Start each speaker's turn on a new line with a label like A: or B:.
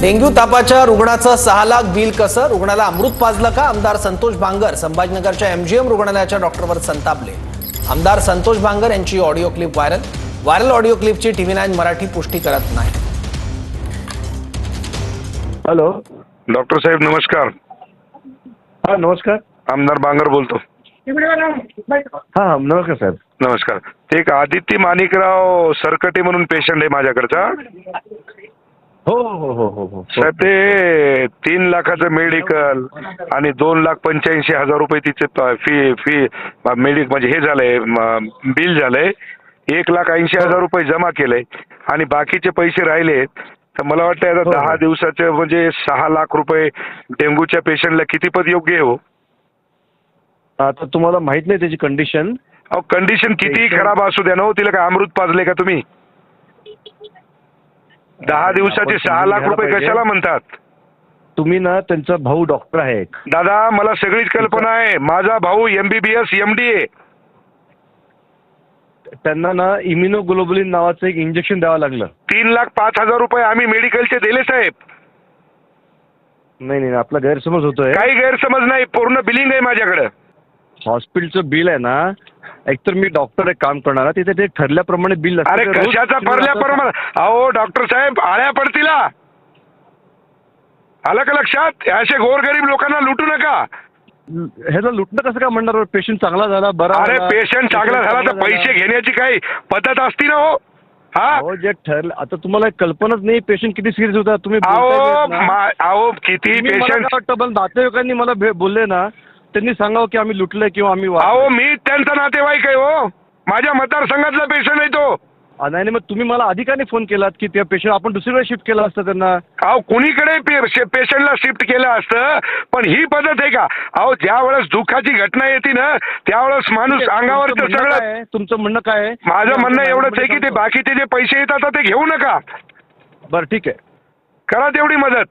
A: Dengue तापाच्या रुग्णाचं 6 lakh bill कसं? रुग्णाला अमृत पाजलं का? आमदार संतोष बांगर संभाजीनगरच्या एमजीएम रुग्णालयाच्या डॉक्टरवर संतापले। आमदार संतोष बांगर यांची ऑडिओ क्लिप व्हायरल ऑडिओ क्लिपची TV9 मराठी पुष्टी करत नाही।
B: हॅलो
C: डॉक्टर साहेब नमस्कार।
B: हा नमस्कार,
C: आमदार बांगर बोलतो।
B: हा नमस्कार साहेब।
C: नमस्कार। ते एक आदित्य माणिकराव सरकटे म्हणून पेशंट आहे माझ्याकडचा।
B: हो हो हो हो हो
C: साहेब ते 3 लाखाचं मेडिकल आणि 2,85,000 रुपये तिचे फी मेडिक म्हणजे हे झालंय, बिल झालंय। 1,80,000 रुपये जमा केले आणि बाकीचे पैसे राहिले। तर मला वाटतं आता 10 दिवसाचे म्हणजे 6 लाख रुपये डेंग्यूच्या पेशंटला किती पद योग्य आहे हो?
B: आता तुम्हाला माहित नाही त्याची कंडिशन?
C: अहो कंडिशन कितीही खराब असू द्या ना, तिला काय अमृत पाजले का तुम्ही? 10 दिवसाचे 6 लाख रुपये कशाला म्हणतात
B: तुम्ही? ना त्यांचा भाऊ डॉक्टर आहे एक।
C: दादा मला सगळीच कल्पना आहे। माझा भाऊ MBBS MD आहे।
B: त्यांना ना इम्युनोग्लोबुलिन नावाचं एक इंजेक्शन द्यावं लागलं।
C: 3,05,000 रुपये आम्ही मेडिकलचे दिले साहेब।
B: नाही नाही आपला गैरसमज होतोय।
C: काही गैरसमज नाही, पूर्ण बिलिंग आहे माझ्याकडे।
B: हॉस्पिटलचं बिल आहे ना, एकतर मी डॉक्टर एक काम करणार, तिथे ते ठरल्याप्रमाणे बिल असतं।
C: अरे कशाचा ठरल्याप्रमाणे? अहो डॉक्टर साहेब आळ्या पडतील। आलं का लक्षात? असे गोरगरीब लोकांना लुटू नका।
B: ह्याला लुटणं कसं काय म्हणणार? पेशंट चांगला झाला, बरा।
C: अरे पेशंट चांगला झाला तर पैसे घेण्याची काही पद्धत असती ना हो?
B: हा जे ठरलं, आता तुम्हाला कल्पनाच नाही पेशंट किती सिरियस होता। तुम्ही
C: अहो किती पेशंट
B: नातेवाईकांनी मला बोलले ना, त्यांनी सांगावं की आम्ही लुटलंय किंवा आम्ही
C: अहो मी त्यांचा नातेवाईक आहे हो। माझ्या मतदारसंघातला पेशंट आहे तो।
B: नाही मग तुम्ही मला अधिकाने फोन केलात की त्या पेशंट आपण दुसरीकडे शिफ्ट केलं असतं त्यांना।
C: अहो कुणीकडे पेशंटला शिफ्ट केलं असतं, पण ही पद्धत आहे का? अहो ज्या वेळेस दुःखाची घटना येते ना, त्यावेळेस माणूस अंगावर सगळं।
B: तुमचं म्हणणं काय आहे?
C: माझं म्हणणं एवढंच आहे की ते बाकीचे जे पैसे येतात ते घेऊ नका।
B: बरं ठीक आहे,
C: करा तेवढी मदत।